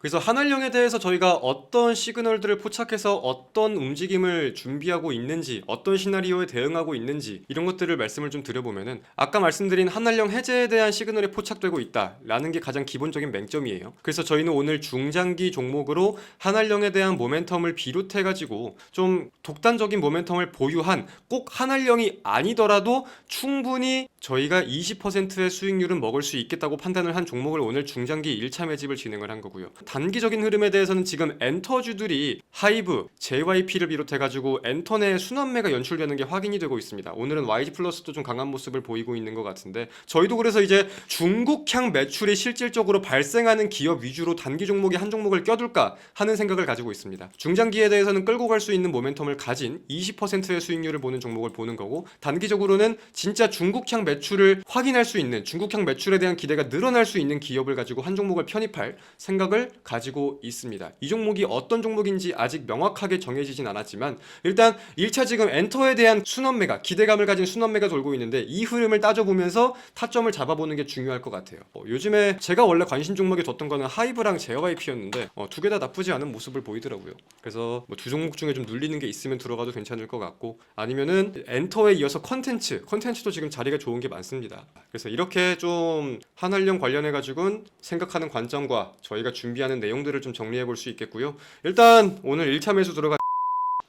그래서 한알령에 대해서 저희가 어떤 시그널들을 포착해서 어떤 움직임을 준비하고 있는지, 어떤 시나리오에 대응하고 있는지 이런 것들을 말씀을 좀 드려보면은 아까 말씀드린 한알령 해제에 대한 시그널이 포착되고 있다라는 게 가장 기본적인 맹점이에요. 그래서 저희는 오늘 중장기 종목으로 한알령에 대한 모멘텀을 비롯해가지고 좀 독단적인 모멘텀을 보유한 꼭 한알령이 아니더라도 충분히 저희가 20%의 수익률은 먹을 수 있겠다고 판단을 한 종목을 오늘 중장기 1차 매집을 진행을 한 거고요. 단기적인 흐름에 대해서는 지금 엔터주들이 하이브, JYP를 비롯해가지고 엔터 내 순환매가 연출되는 게 확인이 되고 있습니다. 오늘은 YG 플러스도 좀 강한 모습을 보이고 있는 것 같은데 저희도 그래서 이제 중국향 매출이 실질적으로 발생하는 기업 위주로 단기 종목에 한 종목을 껴둘까 하는 생각을 가지고 있습니다. 중장기에 대해서는 끌고 갈 수 있는 모멘텀을 가진 20%의 수익률을 보는 종목을 보는 거고 단기적으로는 진짜 중국향 매출을 확인할 수 있는 중국향 매출에 대한 기대가 늘어날 수 있는 기업을 가지고 한 종목을 편입할 생각을 가지고 있습니다. 이 종목이 어떤 종목인지 아직 명확하게 정해지진 않았지만 일단 1차 지금 엔터에 대한 순환매가 기대감을 가진 순환매가 돌고 있는데 이 흐름을 따져보면서 타점을 잡아보는 게 중요할 것 같아요. 요즘에 제가 원래 관심 종목에 뒀던 거는 하이브랑 JYP였는데 두 개 다 나쁘지 않은 모습을 보이더라고요. 그래서 두 종목 중에 좀 눌리는 게 있으면 들어가도 괜찮을 것 같고 아니면은 엔터에 이어서 컨텐츠도 지금 자리가 좋은 게 많습니다. 그래서 이렇게 좀 한알령 관련해 가지고는 생각하는 관점과 저희가 준비하는 내용들을 좀 정리해 볼 수 있겠고요. 일단 오늘 1차 매수 들어가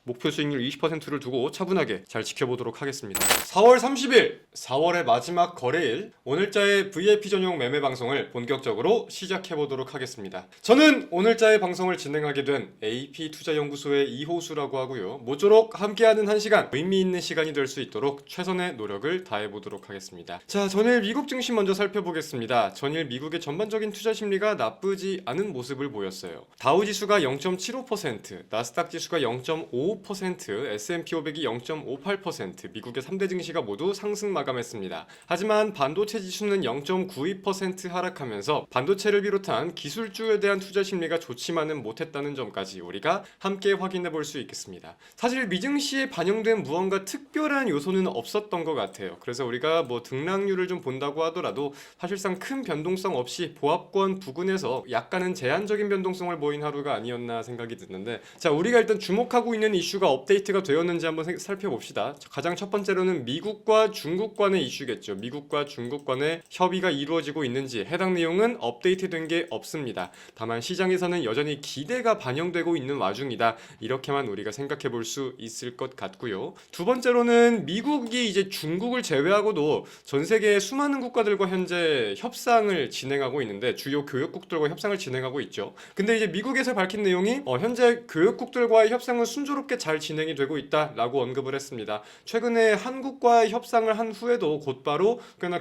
목표 수익률 20%를 두고 차분하게 잘 지켜보도록 하겠습니다. 4월 30일 4월의 마지막 거래일 오늘자의 VIP 전용 매매 방송을 본격적으로 시작해보도록 하겠습니다. 저는 오늘자의 방송을 진행하게 된 AP투자연구소의 이호수라고 하고요. 모쪼록 함께하는 1시간 의미있는 시간이 될 수 있도록 최선의 노력을 다해보도록 하겠습니다. 자, 전일 미국 증시 먼저 살펴보겠습니다. 전일 미국의 전반적인 투자 심리가 나쁘지 않은 모습을 보였어요. 다우지수가 0.75%, 나스닥 지수가 0.5%, S&P 500이 0.58%, 미국의 3대 증시가 모두 상승 마감했습니다. 하지만 반도체 지수는 0.92% 하락하면서 반도체를 비롯한 기술주에 대한 투자 심리가 좋지만은 못했다는 점까지 우리가 함께 확인해 볼 수 있겠습니다. 사실 미증시에 반영된 무언가 특별한 요소는 없었던 것 같아요. 그래서 우리가 등락률을 좀 본다고 하더라도 사실상 큰 변동성 없이 보합권 부근에서 약간은 제한적인 변동성을 보인 하루가 아니었나 생각이 드는데 자, 우리가 일단 주목하고 있는 이슈가 업데이트가 되었는지 한번 살펴봅시다. 가장 첫 번째로는 미국과 중국 간의 이슈겠죠. 미국과 중국 간의 협의가 이루어지고 있는지 해당 내용은 업데이트된 게 없습니다. 다만 시장에서는 여전히 기대가 반영되고 있는 와중이다. 이렇게만 우리가 생각해 볼 수 있을 것 같고요. 두 번째로는 미국이 이제 중국을 제외하고도 전 세계의 수많은 국가들과 현재 협상을 진행하고 있는데 주요 교역국들과 협상을 진행하고 있죠. 근데 이제 미국에서 밝힌 내용이 현재 교역국들과의 협상은 순조롭게 잘 진행이 되고 있다라고 언급을 했습니다. 최근에 한국과의 협상을 한 후에도 곧바로 꽤나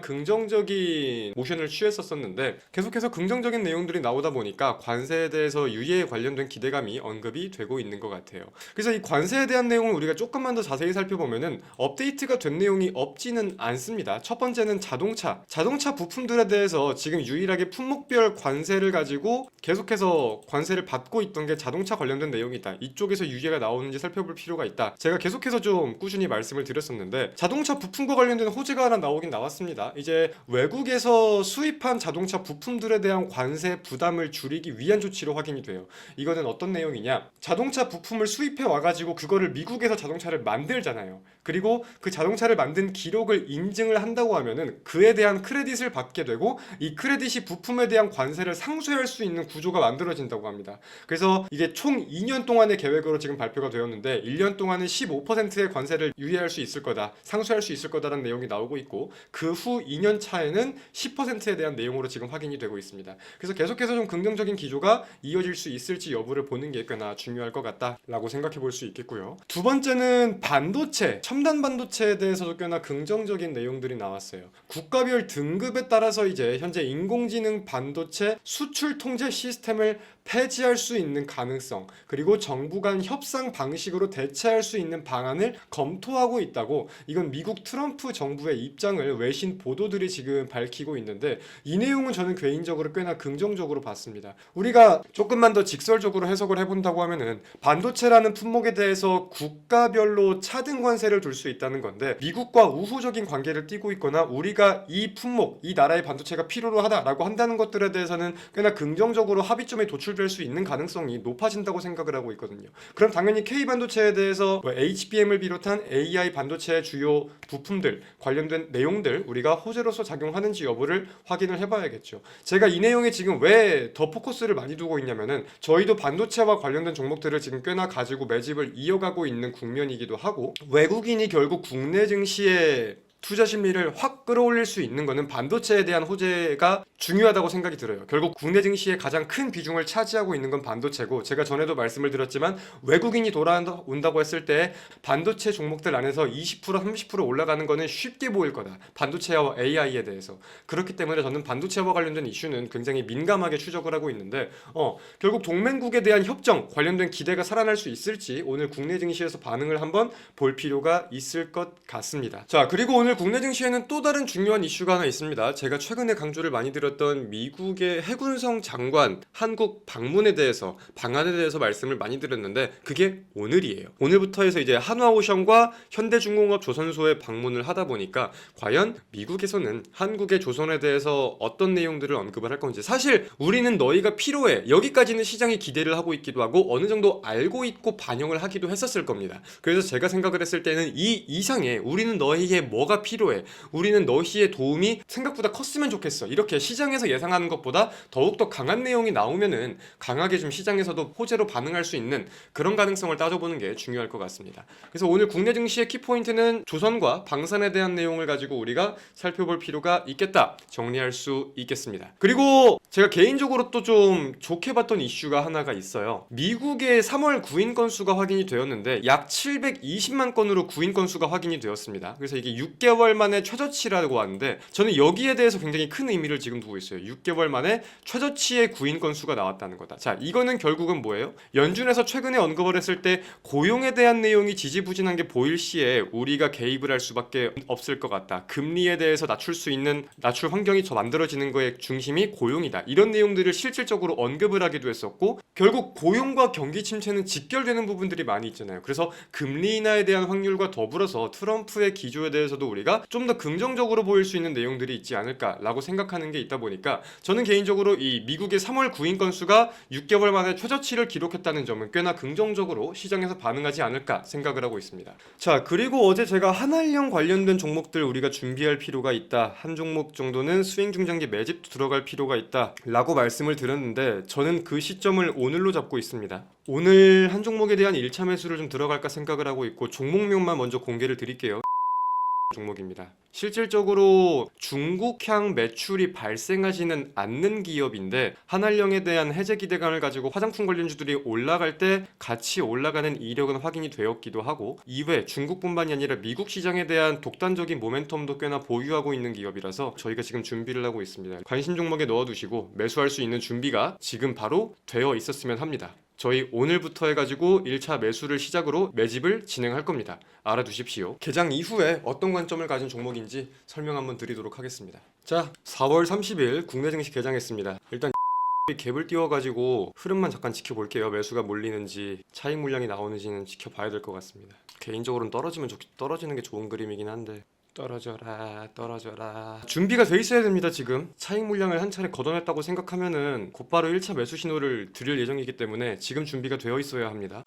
긍정적인 모션을 취했었는데 계속해서 긍정적인 내용들이 나오다 보니까 관세에 대해서 유예에 관련된 기대감이 언급이 되고 있는 것 같아요. 그래서 이 관세에 대한 내용을 우리가 조금만 더 자세히 살펴보면은 업데이트가 된 내용이 없지는 않습니다. 첫 번째는 자동차 부품들에 대해서 지금 유일하게 품목별 관세를 가지고 계속해서 관세를 받고 있던 게 자동차 관련된 내용이다. 이쪽에서 유예가 나오는지 살펴볼 필요가 있다. 제가 계속해서 좀 꾸준히 말씀을 드렸었는데 자동차 부품과 관련된 호재가 하나 나오긴 나왔습니다. 이제 외국에서 수입한 자동차 부품들에 대한 관세 부담을 줄이기 위한 조치로 확인이 돼요. 이거는 어떤 내용이냐? 자동차 부품을 수입해 와가지고 그거를 미국에서 자동차를 만들잖아요. 그리고 그 자동차를 만든 기록을 인증을 한다고 하면은 그에 대한 크레딧을 받게 되고 이 크레딧이 부품에 대한 관세를 상쇄할 수 있는 구조가 만들어진다고 합니다. 그래서 이게 총 2년 동안의 계획으로 지금 발표가 되었는데 1년 동안은 15%의 관세를 유예할 수 있을 거다, 상쇄할 수 있을 거다라는 내용이 나오고 있고 그 후 2년 차에는 10%에 대한 내용으로 지금 확인이 되고 있습니다. 그래서 계속해서 좀 긍정적인 기조가 이어질 수 있을지 여부를 보는 게 꽤나 중요할 것 같다라고 생각해 볼 수 있겠고요. 두 번째는 반도체, 첨단 반도체에 대해서도 꽤나 긍정적인 내용들이 나왔어요. 국가별 등급에 따라서 이제 현재 인공지능 반도체 수출 통제 시스템을 폐지할 수 있는 가능성, 그리고 정부 간 협상 방식으로 대체할 수 있는 방안을 검토하고 있다고, 이건 미국 트럼프 정부의 입장을 외신 보도들이 지금 밝히고 있는데 이 내용은 저는 개인적으로 꽤나 긍정적으로 봤습니다. 우리가 조금만 더 직설적으로 해석을 해본다고 하면은 반도체라는 품목에 대해서 국가별로 차등 관세를 둘 수 있다는 건데 미국과 우호적인 관계를 띠고 있거나 우리가 이 품목, 이 나라의 반도체가 필요로 하다라고 한다는 것들에 대해서는 꽤나 긍정적으로 합의점에 도출될 수 있는 가능성이 높아진다고 생각을 하고 있거든요. 그럼 당연히 K반도체에 대해서 HBM을 비롯한 AI 반도체의 주요 부품들 관련된 내용들 우리가 호재로서 작용하는지 여부를 확인을 해봐야겠죠. 제가 이 내용에 지금 왜 더 포커스를 많이 두고 있냐면은 저희도 반도체와 관련된 종목들을 지금 꽤나 가지고 매집을 이어가고 있는 국면이기도 하고 외국인이 결국 국내 증시에 투자 심리를 확 끌어올릴 수 있는 것은 반도체에 대한 호재가 중요하다고 생각이 들어요. 결국 국내 증시의 가장 큰 비중을 차지하고 있는 건 반도체고 제가 전에도 말씀을 드렸지만 외국인이 돌아온다고 했을 때 반도체 종목들 안에서 20% 30% 올라가는 거는 쉽게 보일 거다. 반도체와 AI에 대해서. 그렇기 때문에 저는 반도체와 관련된 이슈는 굉장히 민감하게 추적을 하고 있는데 결국 동맹국에 대한 협정 관련된 기대가 살아날 수 있을지 오늘 국내 증시에서 반응을 한번 볼 필요가 있을 것 같습니다. 자, 그리고 오늘 국내 증시에는 또 다른 중요한 이슈가 하나 있습니다. 제가 최근에 강조를 많이 드렸던 미국의 해군성 장관 한국 방문에 대해서 방한에 대해서 말씀을 많이 드렸는데 그게 오늘이에요. 오늘부터 해서 이제 한화오션과 현대중공업 조선소에 방문을 하다 보니까 과연 미국에서는 한국의 조선에 대해서 어떤 내용들을 언급을 할 건지 사실 우리는 너희가 필요해 여기까지는 시장이 기대를 하고 있기도 하고 어느 정도 알고 있고 반영을 하기도 했었을 겁니다. 그래서 제가 생각을 했을 때는 이 이상의 우리는 너희에게 뭐가 필요해 우리는 너희의 도움이 생각보다 컸으면 좋겠어 이렇게 시장에서 예상하는 것보다 더욱더 강한 내용이 나오면은 강하게 좀 시장에서도 호재로 반응할 수 있는 그런 가능성을 따져보는 게 중요할 것 같습니다. 그래서 오늘 국내 증시의 키포인트는 조선과 방산에 대한 내용을 가지고 우리가 살펴볼 필요가 있겠다 정리할 수 있겠습니다. 그리고 제가 개인적으로 또 좀 좋게 봤던 이슈가 하나가 있어요. 미국의 3월 구인 건수가 확인이 되었는데 약 720만 건으로 구인 건수가 확인이 되었습니다. 그래서 이게 6개월 만에 최저치라고 하는데 저는 여기에 대해서 굉장히 큰 의미를 지금 두고 있어요. 6개월 만에 최저치의 구인 건수가 나왔다는 거다. 자, 이거는 결국은 뭐예요? 연준에서 최근에 언급을 했을 때 고용에 대한 내용이 지지부진한 게 보일 시에 우리가 개입을 할 수밖에 없을 것 같다. 금리에 대해서 낮출 수 있는 낮출 환경이 더 만들어지는 거의 중심이 고용이다. 이런 내용들을 실질적으로 언급을 하기도 했었고 결국 고용과 경기 침체는 직결되는 부분들이 많이 있잖아요. 그래서 금리 인하에 대한 확률과 더불어서 트럼프의 기조에 대해서도 우리가 좀 더 긍정적으로 보일 수 있는 내용들이 있지 않을까라고 생각하는 게 있다 보니까 저는 개인적으로 이 미국의 3월 구인 건수가 6개월 만에 최저치를 기록했다는 점은 꽤나 긍정적으로 시장에서 반응하지 않을까 생각을 하고 있습니다. 자, 그리고 어제 제가 한알령 관련된 종목들 우리가 준비할 필요가 있다. 한 종목 정도는 수익 중장기 매집 들어갈 필요가 있다 라고 말씀을 드렸는데 저는 그 시점을 오늘로 잡고 있습니다. 오늘 한 종목에 대한 1차 매수를 좀 들어갈까 생각을 하고 있고 종목명만 먼저 공개를 드릴게요. 종목입니다. 실질적으로 중국향 매출이 발생하지는 않는 기업인데 한알령에 대한 해제 기대감을 가지고 화장품 관련주들이 올라갈 때 같이 올라가는 이력은 확인이 되었기도 하고 이외 중국뿐만이 아니라 미국 시장에 대한 독단적인 모멘텀도 꽤나 보유하고 있는 기업이라서 저희가 지금 준비를 하고 있습니다. 관심 종목에 넣어두시고 매수할 수 있는 준비가 지금 바로 되어 있었으면 합니다. 저희 오늘부터 해가지고 1차 매수를 시작으로 매집을 진행할 겁니다. 알아두십시오. 개장 이후에 어떤 관점을 가진 종목인지 설명 한번 드리도록 하겠습니다. 자, 4월 30일 국내 증시 개장했습니다. 일단 갭을 띄워가지고 흐름만 잠깐 지켜볼게요. 매수가 몰리는지 차익 물량이 나오는지는 지켜봐야 될 것 같습니다. 개인적으로는 떨어지는 게 좋은 그림이긴 한데 떨어져라. 준비가 돼 있어야 됩니다. 지금 차익 물량을 한 차례 걷어냈다고 생각하면은 곧바로 1차 매수 신호를 드릴 예정이기 때문에 지금 준비가 되어 있어야 합니다.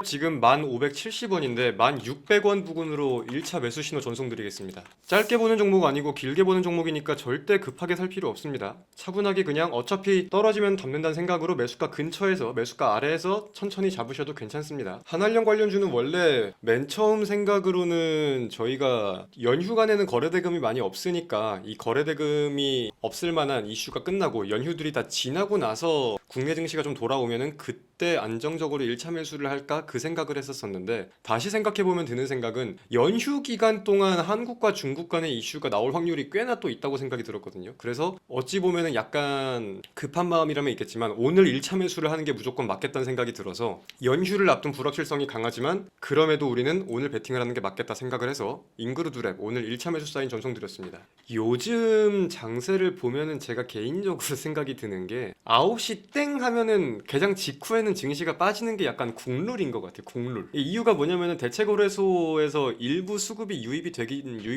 지금 1,570원인데 1,600원 부근으로 1차 매수 신호 전송드리겠습니다. 짧게 보는 종목 아니고 길게 보는 종목이니까 절대 급하게 살 필요 없습니다. 차분하게 그냥 어차피 떨어지면 담는다는 생각으로 매수가 근처에서 매수가 아래에서 천천히 잡으셔도 괜찮습니다. 한알령 관련주는 원래 맨 처음 생각으로는 저희가 연휴간에는 거래대금이 많이 없으니까 이 거래대금이 없을 만한 이슈가 끝나고 연휴들이 다 지나고 나서 국내 증시가 좀 돌아오면은 그때 안정적으로 1차 매수를 할까 그 생각을 했었었는데 다시 생각해보면 드는 생각은 연휴 기간 동안 한국과 중국 간의 이슈가 나올 확률이 꽤나 또 있다고 생각이 들었거든요. 그래서 어찌 보면은 약간 급한 마음이라면 있겠지만 오늘 1차 매수를 하는 게 무조건 맞겠다는 생각이 들어서 연휴를 앞둔 불확실성이 강하지만 그럼에도 우리는 오늘 베팅을 하는 게 맞겠다 생각을 해서 잉그루드랩 오늘 1차 매수 사인 전송드렸습니다. 요즘 장세를 보면은 제가 개인적으로 생각이 드는 게 9시 땡 하면은 개장 직후에는 증시가 빠지는 게 약간 국룰인 것 같아요. 국룰. 이 이유가 뭐냐면은 대체거래소에서 일부 수급이 유입이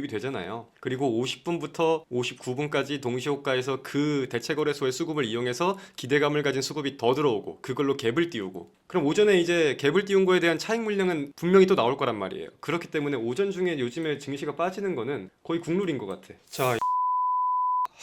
되잖아요. 그리고 50분부터 59분까지 동시호가에서 그 대체거래소의 수급을 이용해서 기대감을 가진 수급이 더 들어오고 그걸로 갭을 띄우고 그럼 오전에 이제 갭을 띄운 거에 대한 차익 물량은 분명히 또 나올 거란 말이에요. 그렇기 때문에 오전 중에 요즘에 증시가 빠지는 거는 거의 국룰인 것 같아. 자,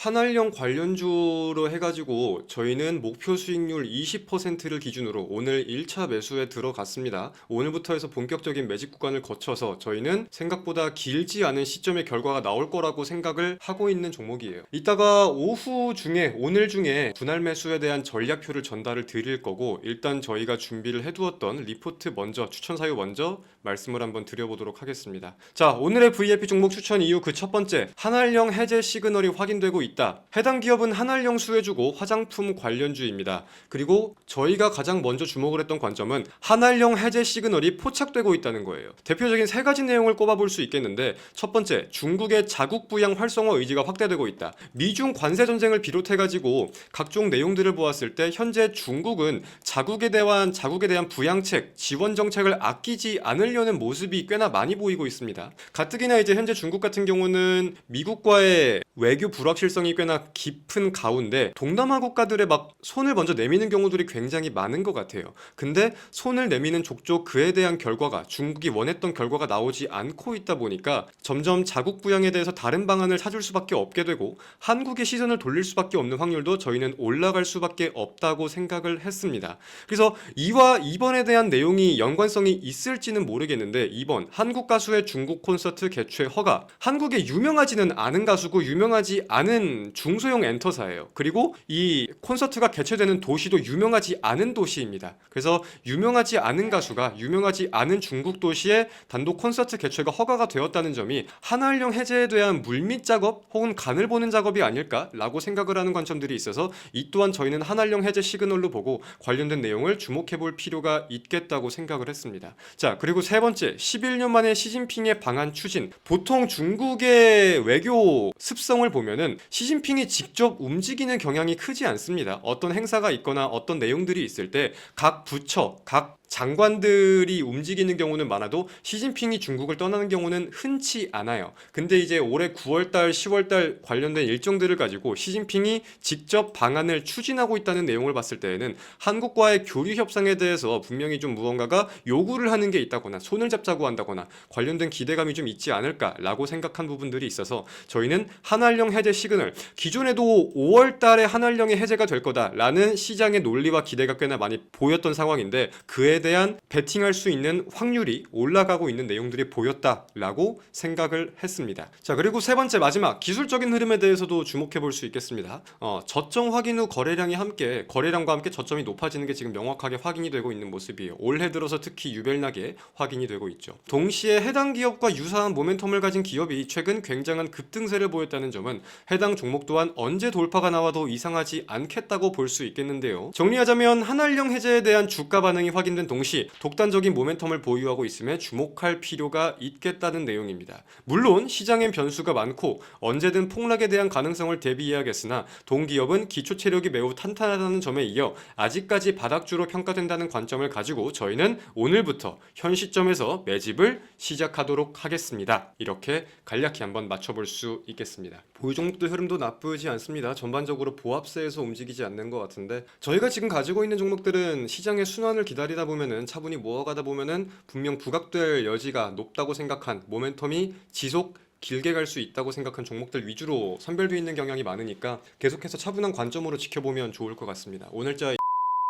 한알령 관련주로 해가지고 저희는 목표 수익률 20%를 기준으로 오늘 1차 매수에 들어갔습니다. 오늘부터 해서 본격적인 매집 구간을 거쳐서 저희는 생각보다 길지 않은 시점에 결과가 나올 거라고 생각을 하고 있는 종목이에요. 이따가 오후 중에 오늘 중에 분할 매수에 대한 전략표를 전달을 드릴 거고 일단 저희가 준비를 해두었던 리포트 먼저 추천 사유 먼저 말씀을 한번 드려보도록 하겠습니다. 자, 오늘의 VIP 종목 추천 이유 그 첫 번째, 한알령 해제 시그널이 확인되고 있다. 해당 기업은 한알령 수혜주고 화장품 관련주입니다. 그리고 저희가 가장 먼저 주목을 했던 관점은 한알령 해제 시그널이 포착되고 있다는 거예요. 대표적인 세 가지 내용을 꼽아볼 수 있겠는데 첫 번째, 중국의 자국 부양 활성화 의지가 확대되고 있다. 미중 관세 전쟁을 비롯해가지고 각종 내용들을 보았을 때 현재 중국은 자국에 대한 부양책, 지원 정책을 아끼지 않으려는 모습이 꽤나 많이 보이고 있습니다. 가뜩이나 이제 현재 중국 같은 경우는 미국과의 외교 불확실성이 꽤나 깊은 가운데 동남아 국가들의 막 손을 먼저 내미는 경우들이 굉장히 많은 것 같아요. 근데 손을 내미는 족족 그에 대한 결과가 중국이 원했던 결과가 나오지 않고 있다 보니까 점점 자국 부양에 대해서 다른 방안을 찾을 수밖에 없게 되고 한국의 시선을 돌릴 수밖에 없는 확률도 저희는 올라갈 수밖에 없다고 생각을 했습니다. 그래서 이와 이번에 대한 내용이 연관성이 있을지는 모르겠는데 이번 한국 가수의 중국 콘서트 개최 허가, 한국에 유명하지는 않은 가수고 유명하지 않은 중소형 엔터사예요. 그리고 이 콘서트가 개최되는 도시도 유명하지 않은 도시입니다. 그래서 유명하지 않은 가수가 유명하지 않은 중국 도시에 단독 콘서트 개최가 허가가 되었다는 점이 한알령 해제에 대한 물밑 작업 혹은 간을 보는 작업이 아닐까라고 생각을 하는 관점들이 있어서 이 또한 저희는 한알령 해제 시그널로 보고 관련된 내용을 주목해볼 필요가 있겠다고 생각을 했습니다. 자, 그리고 세 번째, 11년 만에 시진핑의 방한 추진. 보통 중국의 외교 습성을 보면은 시진핑이 직접 움직이는 경향이 크지 않습니다. 어떤 행사가 있거나 어떤 내용들이 있을 때 각 부처, 각 장관들이 움직이는 경우는 많아도 시진핑이 중국을 떠나는 경우는 흔치 않아요. 근데 이제 올해 9월달, 10월달 관련된 일정들을 가지고 시진핑이 직접 방안을 추진하고 있다는 내용을 봤을 때에는 한국과의 교류 협상에 대해서 분명히 좀 무언가가 요구를 하는 게 있다거나 손을 잡자고 한다거나 관련된 기대감이 좀 있지 않을까라고 생각한 부분들이 있어서 저희는 한알령 해제 시그널, 기존에도 5월달에 한알령이 해제가 될 거다라는 시장의 논리와 기대가 꽤나 많이 보였던 상황인데 그에 대한 베팅할 수 있는 확률이 올라가고 있는 내용들이 보였다라고 생각을 했습니다. 자, 그리고 세 번째 마지막 기술적인 흐름에 대해서도 주목해 볼 수 있겠습니다. 저점 확인 후 거래량과 함께 저점이 높아지는 게 지금 명확하게 확인이 되고 있는 모습이에요. 올해 들어서 특히 유별나게 확인이 되고 있죠. 동시에 해당 기업과 유사한 모멘텀을 가진 기업이 최근 굉장한 급등세를 보였다는 점은 해당 종목 또한 언제 돌파가 나와도 이상하지 않겠다고 볼 수 있겠는데요. 정리하자면 한알령 해제에 대한 주가 반응이 확인된 동시 독단적인 모멘텀을 보유하고 있음에 주목할 필요가 있겠다는 내용입니다. 물론 시장엔 변수가 많고 언제든 폭락에 대한 가능성을 대비해야겠으나 동기업은 기초 체력이 매우 탄탄하다는 점에 이어 아직까지 바닥주로 평가된다는 관점을 가지고 저희는 오늘부터 현 시점에서 매집을 시작하도록 하겠습니다. 이렇게 간략히 한번 맞춰볼 수 있겠습니다. 보유 종목들 흐름도 나쁘지 않습니다. 전반적으로 보합세에서 움직이지 않는 것 같은데 저희가 지금 가지고 있는 종목들은 시장의 순환을 기다리다 보면은 차분히 모아가다 보면은 분명 부각될 여지가 높다고 생각한 모멘텀이 지속 길게 갈 수 있다고 생각한 종목들 위주로 선별되어 있는 경향이 많으니까 계속해서 차분한 관점으로 지켜보면 좋을 것 같습니다. 오늘자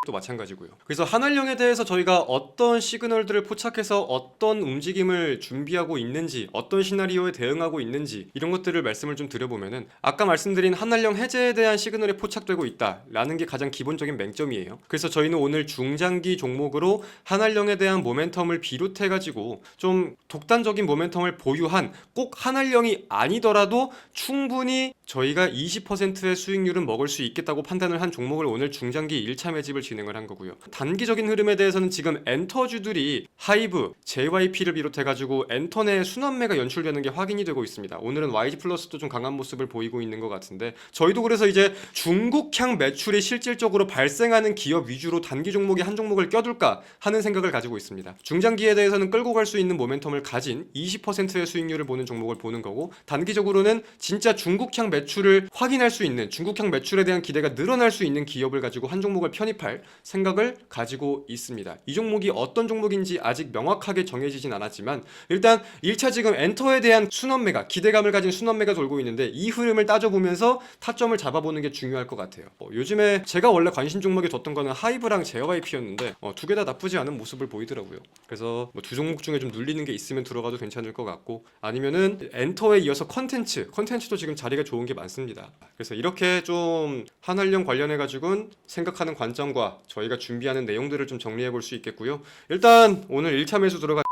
종목도 마찬가지고요. 그래서 한알령에 대해서 저희가 어떤 시그널들을 포착해서 어떤 움직임을 준비하고 있는지, 어떤 시나리오에 대응하고 있는지 이런 것들을 말씀을 좀 드려보면은 아까 말씀드린 한알령 해제에 대한 시그널이 포착되고 있다라는 게 가장 기본적인 맹점이에요. 그래서 저희는 오늘 중장기 종목으로 한알령에 대한 모멘텀을 비롯해가지고 좀 독단적인 모멘텀을 보유한 꼭 한알령이 아니더라도 충분히 저희가 20%의 수익률은 먹을 수 있겠다고 판단을 한 종목을 오늘 중장기 1차 매집을 진행을 한 거고요. 단기적인 흐름에 대해서는 지금 엔터주들이 하이브, JYP를 비롯해가지고 엔터 내 순환매가 연출되는 게 확인이 되고 있습니다. 오늘은 YG 플러스도 좀 강한 모습을 보이고 있는 것 같은데 저희도 그래서 이제 중국향 매출이 실질적으로 발생하는 기업 위주로 단기 종목에 한 종목을 껴둘까 하는 생각을 가지고 있습니다. 중장기에 대해서는 끌고 갈 수 있는 모멘텀을 가진 20%의 수익률을 보는 종목을 보는 거고 단기적으로는 진짜 중국향 매출을 확인할 수 있는 중국향 매출에 대한 기대가 늘어날 수 있는 기업을 가지고 한 종목을 편입할 생각을 가지고 있습니다. 이 종목이 어떤 종목인지 아직 명확하게 정해지진 않았지만 일단 1차 지금 엔터에 대한 순환매가 기대감을 가진 순환매가 돌고 있는데 이 흐름을 따져보면서 타점을 잡아보는 게 중요할 것 같아요. 요즘에 제가 원래 관심 종목에 뒀던 거는 하이브랑 JYP였는데 두 개 다 나쁘지 않은 모습을 보이더라고요. 그래서 두 종목 중에 좀 눌리는 게 있으면 들어가도 괜찮을 것 같고 아니면은 엔터에 이어서 컨텐츠도 지금 자리가 좋은 게 많습니다. 그래서 이렇게 좀 한알령 관련해 가지고는 생각하는 관점과 저희가 준비하는 내용들을 좀 정리해 볼 수 있겠고요. 일단 오늘 1차 매수 들어가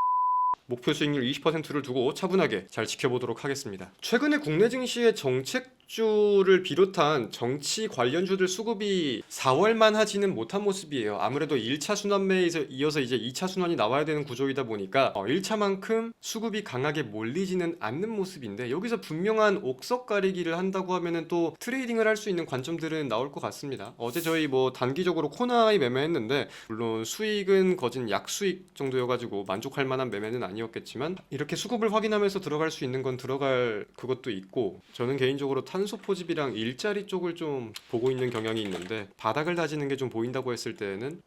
목표 수익률 20%를 두고 차분하게 잘 지켜보도록 하겠습니다. 최근에 국내 증시의 정책주를 비롯한 정치 관련주들 수급이 4월만 하지는 못한 모습이에요. 아무래도 1차 순환매에 이어서 이제 2차 순환이 나와야 되는 구조이다 보니까 1차만큼 수급이 강하게 몰리지는 않는 모습인데 여기서 분명한 옥석 가리기를 한다고 하면은 또 트레이딩을 할 수 있는 관점들은 나올 것 같습니다. 어제 저희 단기적으로 코나이 매매했는데 물론 수익은 거진 약수익 정도여가지고 만족할 만한 매매는 아니었겠지만 이렇게 수급을 확인하면서 들어갈 수 있는 건 들어갈 그것도 있고 저는 개인적으로 탄소 포집이랑 일자리 쪽을 좀 보고 있는 경향이 있는데 바닥을 다지는 게 좀 보인다고 했을 때는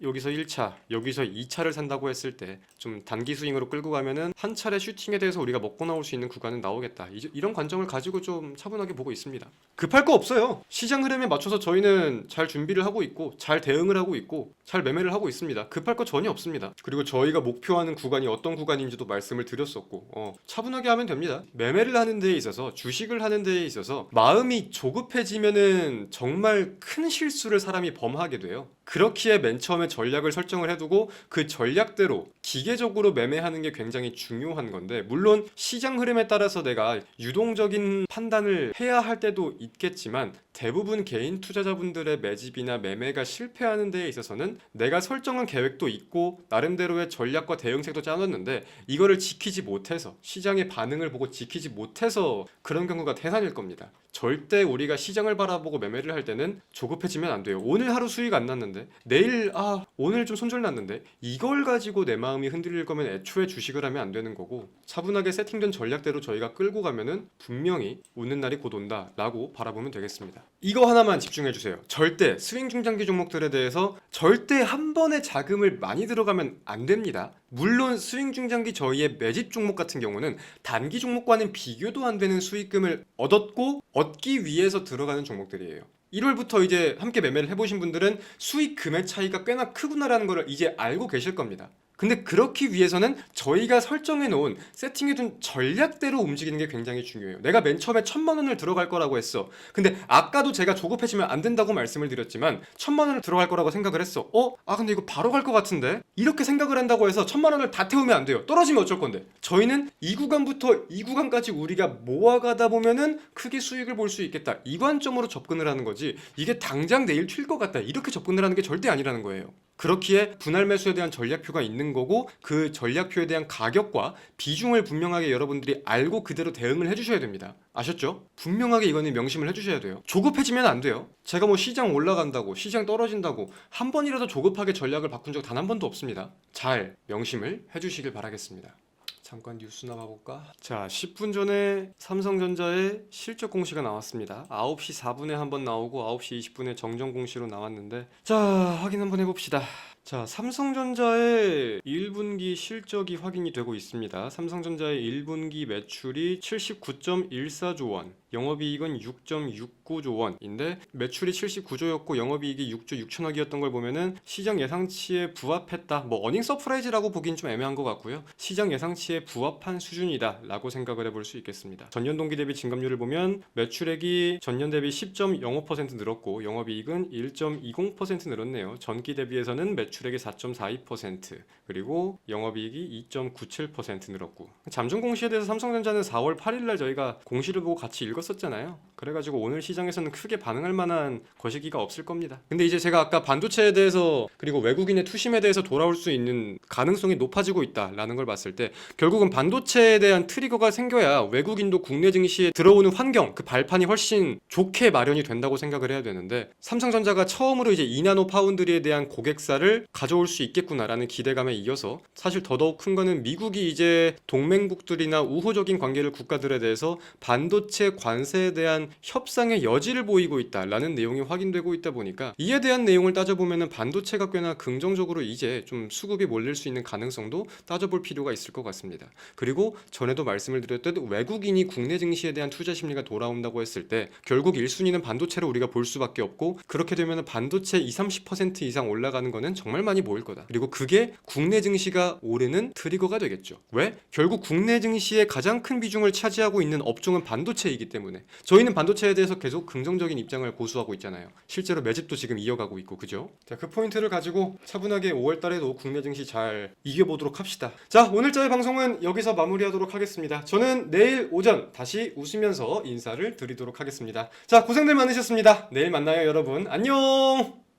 여기서 1차 여기서 2차를 산다고 했을 때 좀 단기 스윙으로 끌고 가면은 한 차례 슈팅에 대해서 우리가 먹고 나올 수 있는 구간은 나오겠다 이런 관점을 가지고 좀 차분하게 보고 있습니다. 급할 거 없어요. 시장 흐름에 맞춰서 저희는 잘 준비를 하고 있고 잘 대응을 하고 있고 잘 매매를 하고 있습니다. 급할 거 전혀 없습니다. 그리고 저희가 목표하는 구간이 어떤 구간인지도 말씀을 드렸었고 차분하게 하면 됩니다. 매매를 하는 데에 있어서 주식을 하는 데에 있어서 마음이 조급해지면은 정말 큰 실수를 사람이 범하게 돼요. 그렇기에 맨 처음에 전략을 설정을 해두고 그 전략대로 기계적으로 매매하는 게 굉장히 중요한 건데 물론 시장 흐름에 따라서 내가 유동적인 판단을 해야 할 때도 있겠지만 대부분 개인 투자자분들의 매집이나 매매가 실패하는 데에 있어서는 내가 설정한 계획도 있고 나름대로의 전략과 대응책도 짜놨는데 이거를 지키지 못해서 시장의 반응을 보고 지키지 못해서 그런 경우가 대단일 겁니다. 절대 우리가 시장을 바라보고 매매를 할 때는 조급해지면 안 돼요. 오늘 하루 수익 안 났는데 내일 오늘 좀 손절 났는데 이걸 가지고 내 마음이 흔들릴 거면 애초에 주식을 하면 안 되는 거고 차분하게 세팅된 전략대로 저희가 끌고 가면은 분명히 웃는 날이 곧 온다 라고 바라보면 되겠습니다. 이거 하나만 집중해 주세요. 절대 스윙 중장기 종목들에 대해서 절대 한 번에 자금을 많이 들어가면 안 됩니다. 물론 스윙 중장기 저희의 매집 종목 같은 경우는 단기 종목과는 비교도 안 되는 수익금을 얻기 위해서 들어가는 종목들이에요. 1월부터 이제 함께 매매를 해보신 분들은 수익 금액 차이가 꽤나 크구나라는 걸 이제 알고 계실 겁니다. 근데 그렇기 위해서는 저희가 설정해 놓은 세팅해 둔 전략대로 움직이는 게 굉장히 중요해요. 내가 맨 처음에 1,000만 원을 들어갈 거라고 했어. 근데 아까도 제가 조급해지면 안 된다고 말씀을 드렸지만 1,000만 원을 들어갈 거라고 생각을 했어. 근데 이거 바로 갈 것 같은데? 이렇게 생각을 한다고 해서 1,000만 원을 다 태우면 안 돼요. 떨어지면 어쩔 건데. 저희는 이 구간부터 이 구간까지 우리가 모아가다 보면은 크게 수익을 볼 수 있겠다. 이 관점으로 접근을 하는 거지. 이게 당장 내일 튈 것 같다. 이렇게 접근을 하는 게 절대 아니라는 거예요. 그렇기에 분할 매수에 대한 전략표가 있는 거고 그 전략표에 대한 가격과 비중을 분명하게 여러분들이 알고 그대로 대응을 해주셔야 됩니다. 아셨죠? 분명하게 이거는 명심을 해주셔야 돼요. 조급해지면 안 돼요. 제가 시장 올라간다고 시장 떨어진다고 한 번이라도 조급하게 전략을 바꾼 적 단 한 번도 없습니다. 잘 명심을 해주시길 바라겠습니다. 잠깐 뉴스나 봐볼까? 자, 10분 전에 삼성전자의 실적 공시가 나왔습니다. 9시 4분에 한번 나오고 9시 20분에 정정 공시로 나왔는데 자, 확인 한번 해봅시다. 자, 삼성전자의 1분기 실적이 확인이 되고 있습니다. 삼성전자의 1분기 매출이 79.14조 원, 영업이익은 6.69조 원인데 매출이 79조였고 영업이익이 6조 6천억이었던 걸 보면은 시장 예상치에 부합했다. 뭐 어닝 서프라이즈라고 보긴 좀 애매한 것 같고요. 시장 예상치에 부합한 수준이다라고 생각을 해볼 수 있겠습니다. 전년 동기 대비 증감률을 보면 매출액이 전년 대비 10.05% 늘었고 영업이익은 1.20% 늘었네요. 전기 대비해서는 매출액이 4.42% 그리고 영업이익이 2.97% 늘었고 잠정 공시에 대해서 삼성전자는 4월 8일날 저희가 공시를 보고 같이 읽었었잖아요. 그래가지고 오늘 시장에서는 크게 반응할 만한 거시기가 없을 겁니다. 근데 이제 제가 아까 반도체에 대해서 그리고 외국인의 투심에 대해서 돌아올 수 있는 가능성이 높아지고 있다라는 걸 봤을 때 결국은 반도체에 대한 트리거가 생겨야 외국인도 국내 증시에 들어오는 환경, 그 발판이 훨씬 좋게 마련이 된다고 생각을 해야 되는데 삼성전자가 처음으로 이제 2나노 파운드리에 대한 고객사를 가져올 수 있겠구나라는 기대감에 이어서 사실 더더욱 큰 거는 미국이 이제 동맹국들이나 우호적인 관계를 국가들에 대해서 반도체 관세에 대한 협상의 여지를 보이고 있다라는 내용이 확인되고 있다 보니까 이에 대한 내용을 따져보면은 반도체가 꽤나 긍정적으로 이제 좀 수급이 몰릴 수 있는 가능성도 따져볼 필요가 있을 것 같습니다. 그리고 전에도 말씀을 드렸듯 외국인이 국내 증시에 대한 투자 심리가 돌아온다고 했을 때 결국 1순위는 반도체로 우리가 볼 수밖에 없고 그렇게 되면은 반도체 20-30% 이상 올라가는 거는 정말 많이 모일 거다. 그리고 그게 국내 증시가 오르는 트리거가 되겠죠. 왜? 결국 국내 증시의 가장 큰 비중을 차지하고 있는 업종은 반도체이기 때문에 저희는 반도체에 대해서 계속 긍정적인 입장을 고수하고 있잖아요. 실제로 매집도 지금 이어가고 있고 그죠? 자, 그 포인트를 가지고 차분하게 5월 달에도 국내 증시 잘 이겨보도록 합시다. 자, 오늘자의 방송은 여기서 마무리하도록 하겠습니다. 저는 내일 오전 다시 웃으면서 인사를 드리도록 하겠습니다. 자, 고생들 많으셨습니다. 내일 만나요 여러분. 안녕.